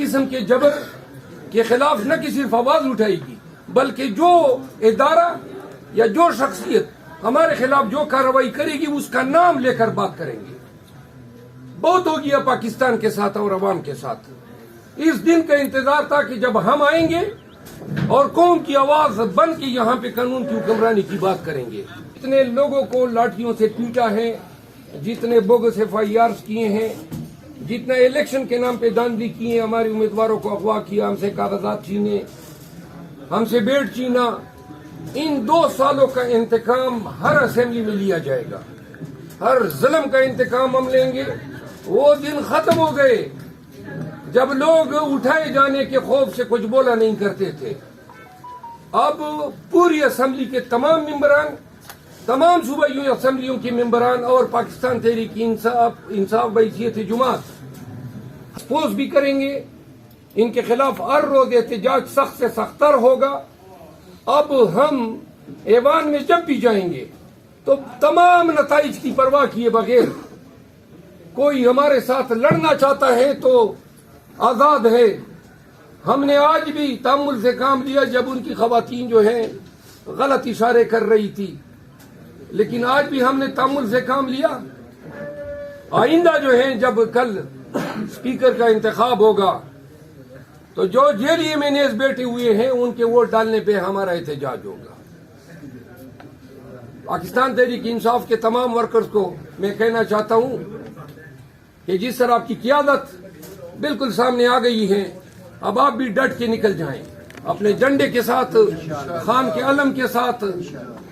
قسم کے جبر کے خلاف نہ کہ صرف آواز اٹھائے گی بلکہ جو ادارہ یا جو شخصیت ہمارے خلاف جو کارروائی کرے گی اس کا نام لے کر بات کریں گے. بہت ہو گیا پاکستان کے ساتھ اور عوام کے ساتھ. اس دن کا انتظار تھا کہ جب ہم آئیں گے اور قوم کی آواز بن کے یہاں پہ قانون کی حکمرانی کی بات کریں گے. جتنے لوگوں کو لاٹھیوں سے پیٹا ہے, جتنے بوگس FIRs کیے ہیں, جتنا الیکشن کے نام پہ داندلی کیے, ہمارے امیدواروں کو اغوا کیا, ہم سے کاغذات چھینے, ہم سے بیٹ چھینا, ان 2 سالوں کا انتقام ہر اسمبلی میں لیا جائے گا. ہر ظلم کا انتقام ہم لیں گے. وہ دن ختم ہو گئے جب لوگ اٹھائے جانے کے خوف سے کچھ بولا نہیں کرتے تھے. اب پوری اسمبلی کے تمام ممبران, تمام صوبائی اسمبلیوں کے ممبران اور پاکستان تحریک انصاف بحیثیت جماعت اپوز بھی کریں گے. ان کے خلاف ہر روز احتجاج سخت سے سخت تر ہوگا. اب ہم ایوان میں جب بھی جائیں گے تو تمام نتائج کی پرواہ کیے بغیر, کوئی ہمارے ساتھ لڑنا چاہتا ہے تو آزاد ہے. ہم نے آج بھی تحمل سے کام لیا جب ان کی خواتین جو ہیں غلط اشارے کر رہی تھی, لیکن آج بھی ہم نے تحمل سے کام لیا. آئندہ جو ہے جب کل اسپیکر کا انتخاب ہوگا تو جو جیلی MNAs بیٹھے ہوئے ہیں ان کے ووٹ ڈالنے پہ ہمارا احتجاج ہوگا. پاکستان تحریک انصاف کے تمام ورکرز کو میں کہنا چاہتا ہوں کہ جس طرح آپ کی قیادت بالکل سامنے آ گئی ہے, اب آپ بھی ڈٹ کے نکل جائیں اپنے جھنڈے کے ساتھ, خان کے علم کے ساتھ,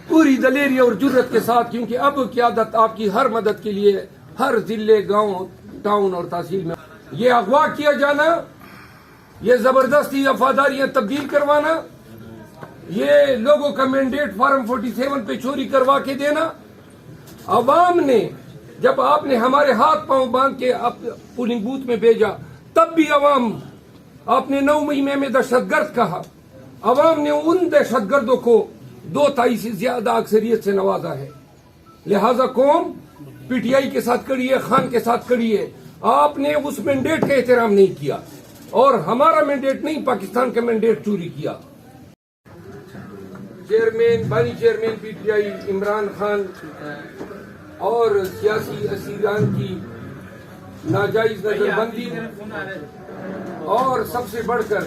پوری دلیری اور جرت کے ساتھ, کیونکہ اب قیادت آپ کی ہر مدد کے لیے ہر ضلع, گاؤں, ٹاؤن اور تحصیل میں. یہ اغوا کیا جانا, یہ زبردستی وفاداریاں تبدیل کروانا, یہ لوگوں کا مینڈیٹ فارم 47 پہ چوری کروا کے دینا, عوام نے جب آپ نے ہمارے ہاتھ پاؤں باندھ کے پولنگ بوتھ میں بھیجا تب بھی عوام, آپ نے 9 مہینے میں دہشت گرد کہا, عوام نے ان دہشت گردوں کو 2/3 سے زیادہ اکثریت سے نوازا ہے. لہذا قوم PTI کے ساتھ کڑی ہے, خان کے ساتھ کڑی ہے. آپ نے اس مینڈیٹ کا احترام نہیں کیا اور ہمارا مینڈیٹ نہیں, پاکستان کا مینڈیٹ چوری کیا. چیئرمین, بانی چیئرمین PTI عمران خان اور سیاسی اسیران کی ناجائز نظر بندی اور سب سے بڑھ کر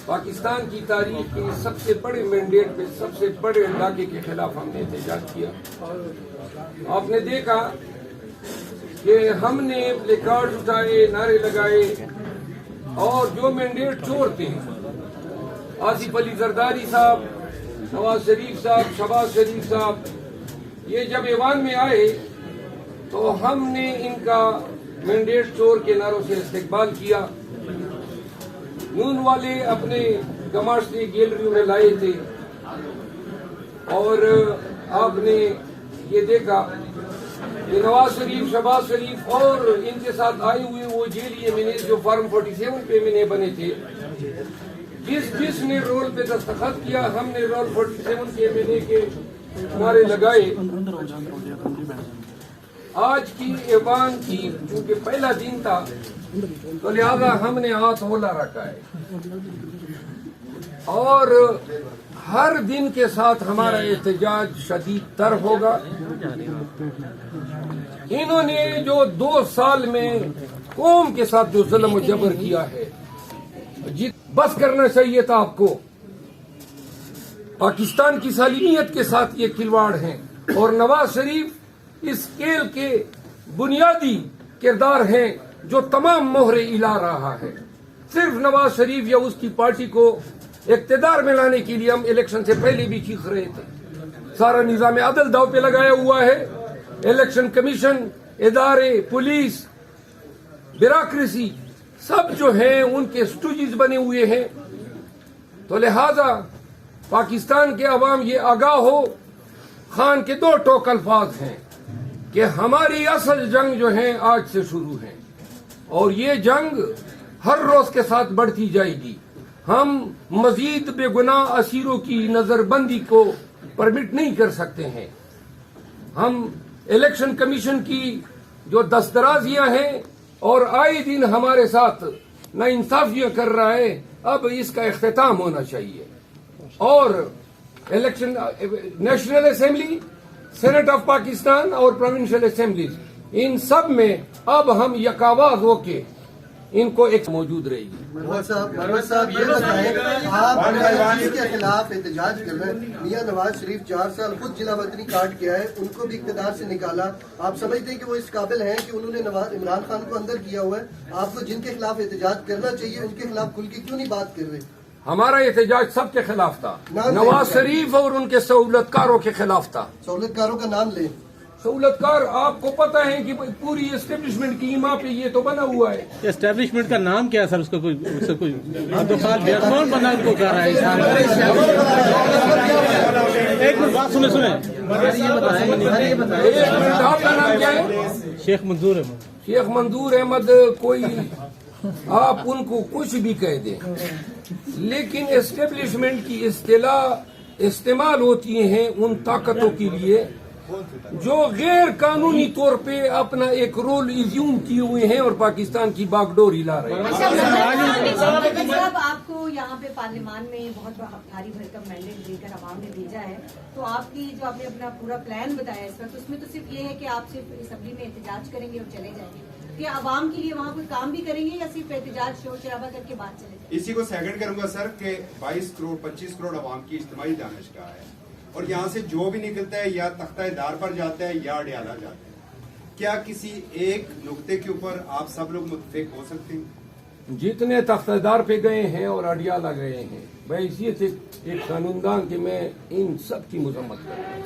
پاکستان کی تاریخ کے سب سے بڑے مینڈیٹ پہ سب سے بڑے ڈاکے کے خلاف ہم نے احتجاج کیا. آپ نے دیکھا کہ ہم نے پلیکارڈ اٹھائے, نعرے لگائے, اور جو مینڈیٹ چور تھے, آصف علی زرداری صاحب, نواز شریف صاحب, شہباز شریف صاحب, یہ جب ایوان میں آئے تو ہم نے ان کا مینڈیٹ چور کے نعروں سے استقبال کیا. نون والے اپنے گماشتے گیلریوں میں لائے تھے اور آپ نے یہ دیکھا کہ نواز شریف, شہباز شریف اور ان کے ساتھ آئے ہوئے وہ جیلی MNAs جو فارم 47 پہ MNA بنے تھے, جس نے رول پہ دستخط کیا, ہم نے رول 47 کے MNA کے نعرے لگائے. آج کی ایوان کی چونکہ پہلا دن تھا تو لہذا ہم نے ہاتھ ہولا رکھا ہے, اور ہر دن کے ساتھ ہمارا احتجاج شدید تر ہوگا. انہوں نے جو 2 سال میں قوم کے ساتھ جو ظلم و جبر کیا ہے, بس کرنا چاہیے تھا آپ کو. پاکستان کی سالمیت کے ساتھ یہ کھلواڑ ہیں, اور نواز شریف اس کھیل کے بنیادی کردار ہیں جو تمام مہرے ہلا رہا ہے. صرف نواز شریف یا اس کی پارٹی کو اقتدار میں لانے کے لیے ہم الیکشن سے پہلے بھی چیخ رہے تھے. سارا نظام عدل داؤ پہ لگایا ہوا ہے. الیکشن کمیشن, ادارے, پولیس, بیوروکریسی سب جو ہیں ان کے اسٹوجز بنے ہوئے ہیں. تو لہذا پاکستان کے عوام یہ آگاہ ہو, خان کے 2 ٹوک الفاظ ہیں کہ ہماری اصل جنگ جو ہے آج سے شروع ہے, اور یہ جنگ ہر روز کے ساتھ بڑھتی جائے گی. ہم مزید بے گناہ اسیروں کی نظر بندی کو پرمٹ نہیں کر سکتے ہیں. ہم الیکشن کمیشن کی جو دسترازیاں ہیں اور آئے دن ہمارے ساتھ نا انصافیاں کر رہا ہے. اب اس کا اختتام ہونا چاہیے. اور election national assembly, senate of Pakistan اور پروونشل اسمبلیز, ان سب میں اب ہم یکاواز ہو کے ان کو ایک موجود رہے گی. محمد صاحب یہ بتائیں, آپ جس کے خلاف احتجاج کر رہے ہیں, میاں نواز شریف 4 سال خود جلا وطنی کاٹ کے آئے, ان کو بھی اقتدار سے نکالا. آپ سمجھتے ہیں کہ وہ اس قابل ہیں کہ انہوں نے عمران خان کو اندر کیا ہوا ہے؟ آپ کو جن کے خلاف احتجاج کرنا چاہیے ان کے خلاف کھل کے کیوں نہیں بات کر رہے؟ ہمارا احتجاج سب کے خلاف تھا, نواز شریف اور ان کے سہولت کاروں کے خلاف تھا. سہولت کاروں کا نام لیں. سہولت کار آپ کو پتا ہے کہ پوری اسٹیبلشمنٹ کی ایما پہ یہ تو بنا ہوا ہے. اسٹیبلشمنٹ کا نام کیا ہے سر؟ اس کا کوئی کون بنا کو کہہ رہا ہے؟ ایک بات سنیں. آپ کا نام کیا ہے؟ شیخ منظور احمد. شیخ منظور احمد. کوئی آپ ان کو کچھ بھی کہہ دیں, لیکن اسٹیبلشمنٹ کی اصطلاح استعمال ہوتی ہیں ان طاقتوں کے لیے جو غیر قانونی طور پہ اپنا ایک رول ایزیوم کیے ہوئے ہیں اور پاکستان کی باغ ڈور ہلا رہے ہیں. صاحب آپ کو یہاں پہ پارلیمان میں بہت بھاری بھرکم مینڈیٹ دے کر عوام نے بھیجا ہے, تو آپ کی جو آپ نے اپنا پورا پلان بتایا اس وقت, اس میں تو صرف یہ ہے کہ آپ صرف اسمبلی میں احتجاج کریں گے اور چلے جائیں گے, کہ عوام کے لیے وہاں کوئی کام بھی کریں گے یا صرف احتجاج شور شرابہ کر کے بات چلے جائیں؟ اسی کو سیکنڈ کروں گا سر کہ 22 کروڑ 25 کروڑ عوام کی اجتماعی دانشگاہ ہے, اور یہاں سے جو بھی نکلتا ہے یا تختہ دار پر جاتا ہے یا اڈیالہ جاتا ہے. کیا کسی ایک نقطے کے اوپر آپ سب لوگ متفق ہو سکتے ہیں؟ جتنے تختہ دار پہ گئے ہیں اور اڈیالہ گئے ہیں, بحیثیت ایک قانوندان کہ میں ان سب کی مذمت کرتا ہوں.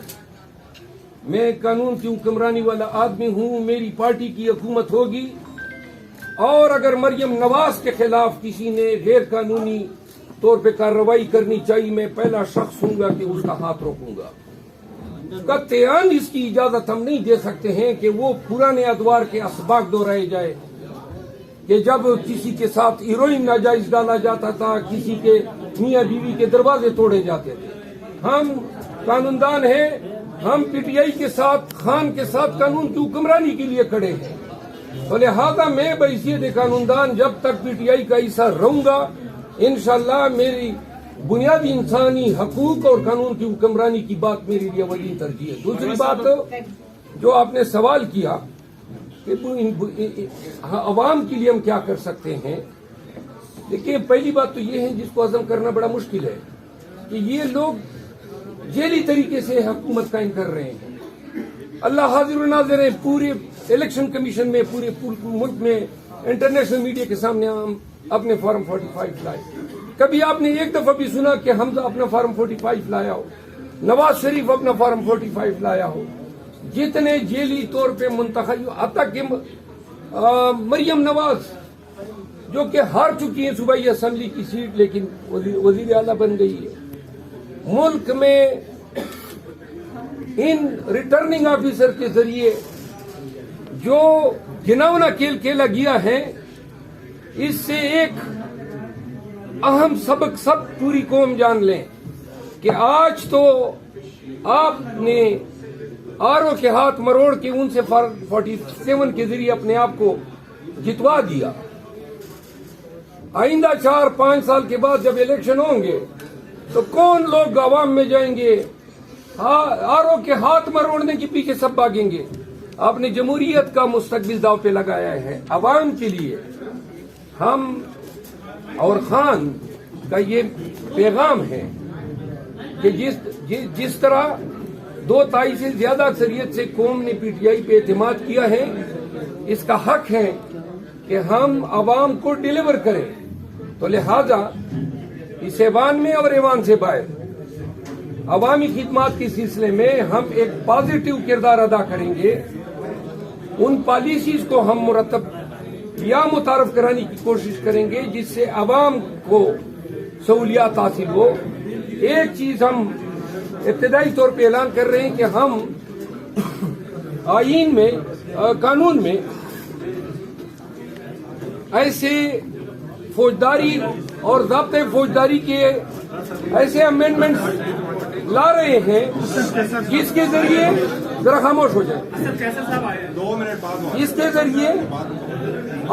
میں قانون کی حکمرانی والا آدمی ہوں, میری پارٹی کی حکومت ہوگی, اور اگر مریم نواز کے خلاف کسی نے غیر قانونی طور پہ کارروائی کرنی چاہیے, میں پہلا شخص ہوں گا کہ اس کا ہاتھ روکوں گا. قطعاً اس کی اجازت ہم نہیں دے سکتے ہیں کہ وہ پرانے ادوار کے اسباق دہرائے جائے کہ جب کسی کے ساتھ ہیروئن ناجائز ڈالا جاتا تھا, کسی کے میاں بیوی کے دروازے توڑے جاتے تھے. ہم قانوندان ہیں, ہم پی ٹی آئی کے ساتھ, خان کے ساتھ قانون کی حکمرانی کے لیے کھڑے ہیں. تو لہذا میں بحیثیت قانوندان جب تک پی ٹی آئی کا حصہ رہوں گا, انشاءاللہ میری بنیادی انسانی حقوق اور قانون کی حکمرانی کی بات میرے لیے اولین ترجیح ہے. دوسری بات جو آپ نے سوال کیا کہ عوام کے لیے ہم کیا کر سکتے ہیں, دیکھیں پہلی بات تو یہ ہے جس کو ہضم کرنا بڑا مشکل ہے کہ یہ لوگ ذیلی طریقے سے حکومت قائم کر رہے ہیں. اللہ حاضر و ناظر ہے, پورے الیکشن کمیشن میں, پورے ملک میں, انٹرنیشنل میڈیا کے سامنے ہم اپنے فارم 45 لائے. کبھی آپ نے ایک دفعہ بھی سنا کہ حمزہ اپنا فارم 45 لایا ہو, نواز شریف اپنا فارم 45 لایا ہو؟ جتنے ذیلی طور پہ منتخب, حتیٰ کہ مریم نواز جو کہ ہار چکی ہیں صوبائی اسمبلی کی سیٹ لیکن وزیر اعلیٰ بن گئی ہے. ملک میں ان ریٹرننگ آفیسر کے ذریعے جو گھناؤنا کھیل کھیلا گیا ہے, اس سے ایک اہم سبق سب پوری قوم جان لیں کہ آج تو آپ نے آر او کے ہاتھ مروڑ کے ان سے 47 کے ذریعے اپنے آپ کو جتوا دیا. آئندہ 4-5 سال کے بعد جب الیکشن ہوں گے تو کون لوگ عوام میں جائیں گے, آر او کے ہاتھ مروڑنے کے پیچھے سب بھاگیں گے. آپ نے جمہوریت کا مستقبل داؤ پہ لگایا ہے. عوام کے لیے ہم اور خان کا یہ پیغام ہے کہ جس طرح 2/3 سے زیادہ اکثریت سے قوم نے پی ٹی آئی پہ اعتماد کیا ہے, اس کا حق ہے کہ ہم عوام کو ڈیلیور کریں. تو لہذا اس ایوان میں اور ایوان سے باہر عوامی خدمات کے سلسلے میں ہم ایک پازیٹو کردار ادا کریں گے. ان پالیسیز کو ہم مرتب یا متعارف کرانے کی کوشش کریں گے جس سے عوام کو سہولیات حاصل ہو. ایک چیز ہم ابتدائی طور پہ اعلان کر رہے ہیں کہ ہم آئین میں, قانون میں ایسے فوجداری اور ضابطۂ فوجداری کے ایسے امینڈمنٹ لا رہے ہیں جس کے ذریعے, ذرا خاموش ہو جائے, 2 منٹ بعد اس کے ذریعے